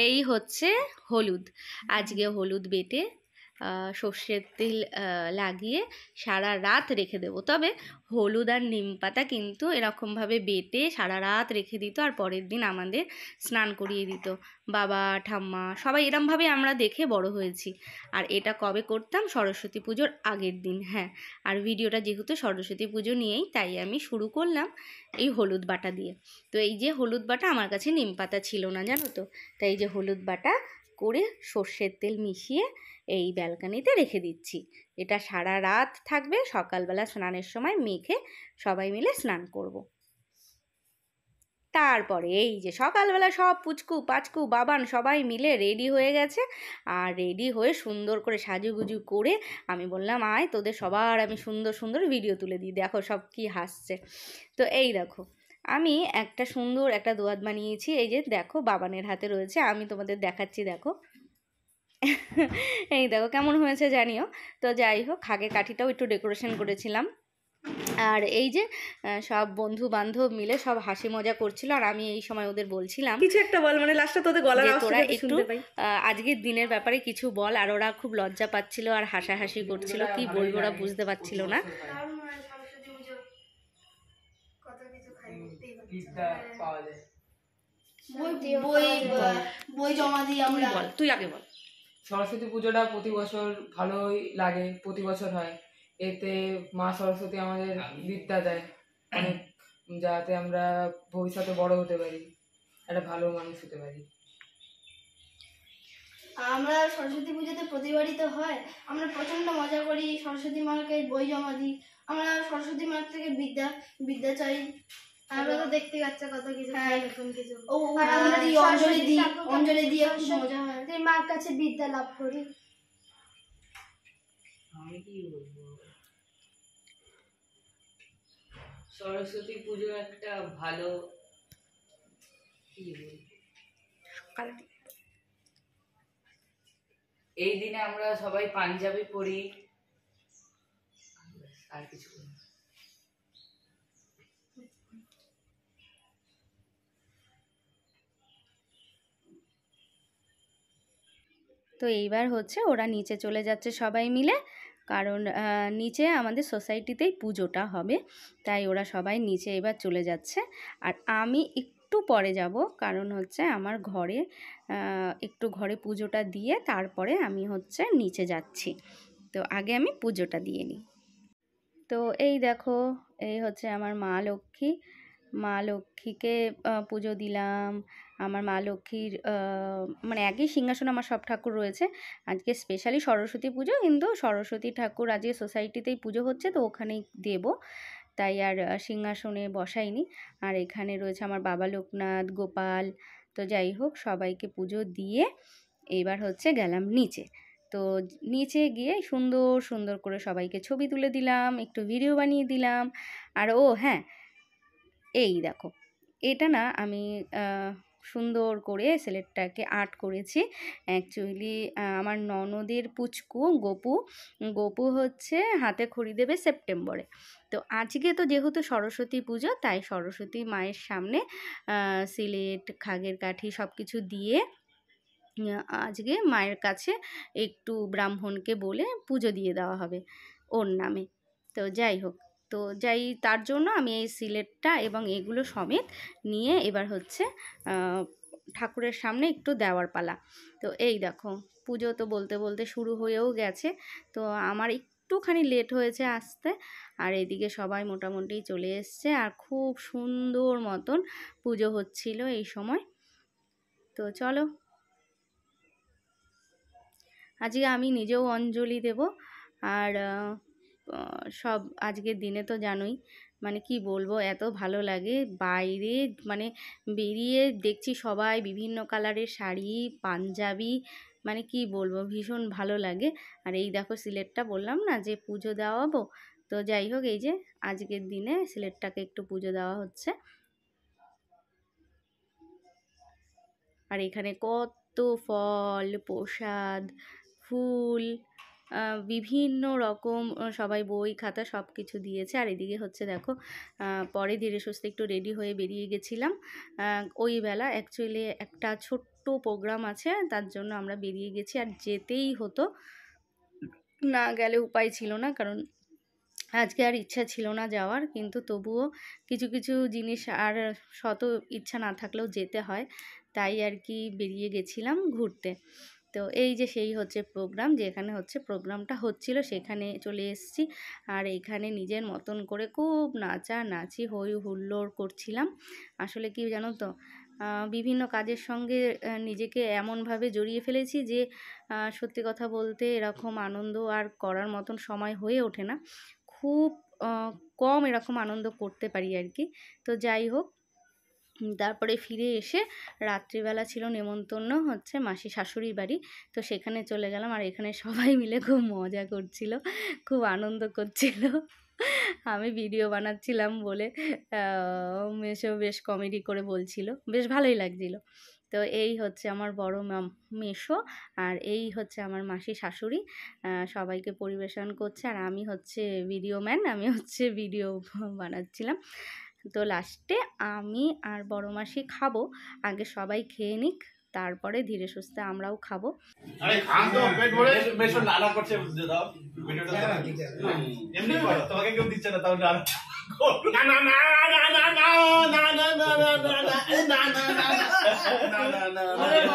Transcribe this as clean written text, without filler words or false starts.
এই হচ্ছে হলুদ। আজকে হলুদ বেটে সর্ষের তেল লাগিয়ে সারা রাত রেখে দেবো। তবে হলুদ আর নিম পাতা কিন্তু এরকমভাবে বেটে সারা রাত রেখে দিত, আর পরের দিন আমাদের স্নান করিয়ে দিত। বাবা ঠাম্মা সবাই এরমভাবে আমরা দেখে বড় হয়েছি। আর এটা কবে করতাম? সরস্বতী পুজোর আগের দিন। হ্যাঁ, আর ভিডিওটা যেহেতু সরস্বতী পুজো নিয়েই, তাই আমি শুরু করলাম এই হলুদ বাটা দিয়ে। তো এই যে হলুদ বাটা, আমার কাছে নিম পাতা ছিল না জানো তো, তাই এই যে হলুদ বাটা করে সর্ষের তেল মিশিয়ে এই ব্যালকানিতে রেখে দিচ্ছি। এটা সারা রাত থাকবে, সকালবেলা স্নানের সময় মেখে সবাই মিলে স্নান করব। তারপরে এই যে সকালবেলা সব পুচকু পাচকু বাবান সবাই মিলে রেডি হয়ে গেছে, আর রেডি হয়ে সুন্দর করে সাজুগুজু করে আমি বললাম আয় তোদের সবার আমি সুন্দর সুন্দর ভিডিও তুলে দিই। দেখো সব কি হাসছে। তো এই দেখো আমি একটা সুন্দর একটা দোয়াত বানিয়েছি, এই যে দেখো বাবানের হাতে রয়েছে, আমি তোমাদের দেখাচ্ছি দেখো। এই দেখো কেমন হয়েছে জানিও। তো যাই হোক, খাগের কাঠিটাও একটু ডেকোরেশন করেছিলাম। আর এই যে সব বন্ধু বান্ধব মিলে সব হাসি মজা করছিল, আর আমি এই সময় ওদের বলছিলাম কিছু একটা বল, মানে লাস্টে তোদের গলার আওয়াজটা তোরা যাতে একটু শুনতে পাই। আজকের দিনের ব্যাপারে কিছু বল। আর ওরা খুব লজ্জা পাচ্ছিল আর হাসাহাসি করছিল, কি বলবো ওরা বুঝতে পারছিল না। বই জমা দিই আমরা। বল, তুই আগে বল। সরস্বতী পুজোটা প্রতি বছর ভালোই লাগে, প্রতি বছর হয়। এতে মা সরস্বতী আমাদের বিদ্যা দেয় অনেক, যাতে আমরা ভবিষ্যতে বড় হতে পারি, একটা ভালো মানুষ হতে পারি। আমরা সরস্বতী পুজোতে প্রতিবারই তো হয়, আমরা প্রচন্ড মজা করি, সরস্বতী মাকে বই জমা দিই, আমরা সরস্বতী মার থেকে বিদ্যা চাই। আমরা তো দেখতে পাচ্ছি কত কিছু, নতুন কিছু অঞ্জলি দিয়ে খুব মজা হয়, মার কাছে বিদ্যা লাভ করি। আমি কি বলবো, সরস্বতী পুজো একটা ভালো, কি বলবো, এই দিনে আমরা সবাই পাঞ্জাবি পরি, আর কিছু না। তো এইবার হচ্ছে ওরা নিচে চলে যাচ্ছে সবাই মিলে, কারণ নিচে আমাদের সোসাইটিতেই পুজোটা হবে, তাই ওরা সবাই নিচে এবার চলে যাচ্ছে। আর আমি একটু পরে যাব, কারণ হচ্ছে আমার ঘরে একটু ঘরে পুজোটা দিয়ে তারপরে আমি হচ্ছে নিচে যাচ্ছি। তো আগে আমি পুজোটা দিয়ে নিই। তো এই দেখো, এই হচ্ছে আমার মা লক্ষ্মী। মা লক্ষ্মীকে পুজো দিলাম। আমার মা লক্ষ্মীর মানে একই সিংহাসনে আমার সব ঠাকুর রয়েছে। আজকে স্পেশালি সরস্বতী পুজো, কিন্তু সরস্বতী ঠাকুর আজকে সোসাইটিতেই পুজো হচ্ছে, তো ওখানেই দেব, তাই আর সিংহাসনে বসাইনি। আর এখানে রয়েছে আমার বাবা লোকনাথ, গোপাল। তো যাই হোক, সবাইকে পুজো দিয়ে এবার হচ্ছে গেলাম নিচে। তো নিচে গিয়ে সুন্দর সুন্দর করে সবাইকে ছবি তুলে দিলাম, একটু ভিডিও বানিয়ে দিলাম। আর ও হ্যাঁ, এই দেখো এটা না আমি সুন্দর করে স্লেটটাকে আর্ট করেছি। অ্যাকচুয়ালি আমার ননদের পুচকু গপু হচ্ছে হাতে খড়ি দেবে সেপ্টেম্বরে। তো আজকে তো যেহেতু সরস্বতী পুজো, তাই সরস্বতী মায়ের সামনে সিলেট খাগের কাঠি সব কিছু দিয়ে আজকে মায়ের কাছে একটু ব্রাহ্মণকে বলে পুজো দিয়ে দেওয়া হবে ওর নামে। তো যাই হোক, তো তার জন্য আমি এই সিলেটটা এবং এগুলো সমেত নিয়ে এবার হচ্ছে ঠাকুরের সামনে একটু দেওয়ার পালা। তো এই দেখো, পুজো তো বলতে বলতে শুরু হয়েও গেছে, তো আমার একটুখানি লেট হয়েছে আসতে। আর এদিকে সবাই মোটামুটি চলে এসছে, আর খুব সুন্দর মতন পুজো হচ্ছিল এই সময়। তো চলো, আজকে আমি নিজেও অঞ্জলি দেব। আর সব আজকের দিনে তো জানোই, মানে কি বলবো, এত ভালো লাগে বাইরে, মানে বেরিয়ে দেখছি সবাই বিভিন্ন কালারের শাড়ি পাঞ্জাবি, মানে কি বলবো, ভীষণ ভালো লাগে। আর এই দেখো সিলেটটা বললাম না যে পুজো দেওয়াবো, তো যাই হোক এই যে আজকের দিনে সিলেটটাকে একটু পুজো দেওয়া হচ্ছে। আর এখানে কত ফল প্রসাদ ফুল বিভিন্ন রকম সবাই বই খাতা সব কিছু দিয়েছে। আর এদিকে হচ্ছে দেখো পরে ধীরে সুস্থে একটু রেডি হয়ে বেরিয়ে গেছিলাম। ওই বেলা অ্যাকচুয়ালি একটা ছোট্ট প্রোগ্রাম আছে, তার জন্য আমরা বেরিয়ে গেছি, আর যেতেই হতো, না গেলে উপায় ছিল না, কারণ আজকে আর ইচ্ছা ছিল না যাওয়ার, কিন্তু তবুও কিছু কিছু জিনিস আর শত ইচ্ছা না থাকলেও যেতে হয়, তাই আর কি বেরিয়ে গেছিলাম ঘুরতে। তো এই যে সেই হচ্ছে প্রোগ্রাম, যেখানে হচ্ছে প্রোগ্রামটা হচ্ছিল সেখানে চলে এসেছি। আর এইখানে নিজের মতন করে খুব নাচানাচি হই হুল্লোড় করছিলাম। আসলে কি জানো তো, বিভিন্ন কাজের সঙ্গে নিজেকে এমনভাবে জড়িয়ে ফেলেছি যে সত্যি কথা বলতে এরকম আনন্দ আর করার মতন সময় হয়ে ওঠে না, খুব কম এরকম আনন্দ করতে পারি আর কি। তো যাই হোক, তারপরে ফিরে এসে রাত্রিবেলা ছিল নেমন্তন্ন হচ্ছে মাসি শাশুড়ির বাড়ি, তো সেখানে চলে গেলাম। আর এখানে সবাই মিলে খুব মজা করছিল, খুব আনন্দ করছিল। আমি ভিডিও বানাচ্ছিলাম বলে মেসো বেশ কমেডি করে বলছিল, বেশ ভালোই লাগছিল। তো এই হচ্ছে আমার বড় মেসো, আর এই হচ্ছে আমার মাসি শাশুড়ি সবাইকে পরিবেশন করছে, আর আমি হচ্ছে ভিডিও ম্যান, আমি হচ্ছে ভিডিও বানাচ্ছিলাম। তো লাস্টে আমি আর বড় মাসি খাবো, আগে সবাই খেয়ে নিক, তারপরে ধীরে সুস্থে আমরাও খাবো। আরে খান তো পেট ভরে, বেশ নানা করছে, বুঝতে দাও ভিডিওটা এমনি করো, তোমাকে কেউ দিচ্ছে না, তাও না না না না না না না না না না না না না না না না না